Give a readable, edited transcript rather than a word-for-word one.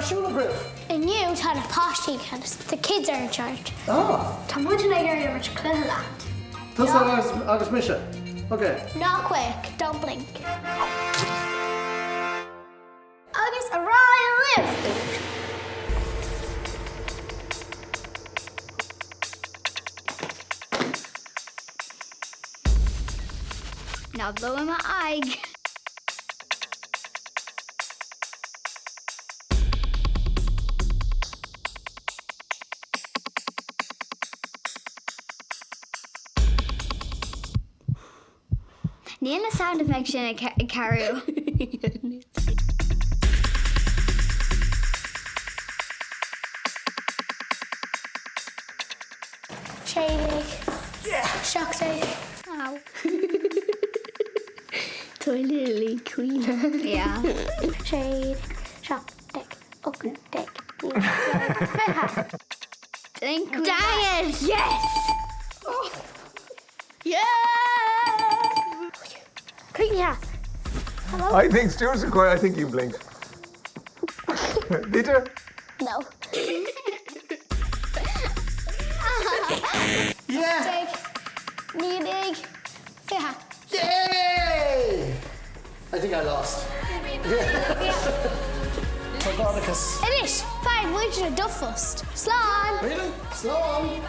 Schulagrif. And you had a postie candice. The kids are in charge. Ah. Tá muid na gur mar cluthe. Tusa agus Misha. Okay. Not quick, don't blink. Agus a Ryan live. Now blow in my eye. Níl na sound effect sin a carú. Shady. Yeah. Shock day. Ow. Totally queen. Yeah. Shade. Shock dick. Oak dick. Dang it! Yes! Oh. Yeah! Yeah. Hello? I think Stuart's quiet. I think you blinked. Dieter? No. Yeah. Dig. Dig. Yeah. Yay! I think I lost. Forgonicus. It is. Fine, we're just a duffust. Slán. Really? Slow on.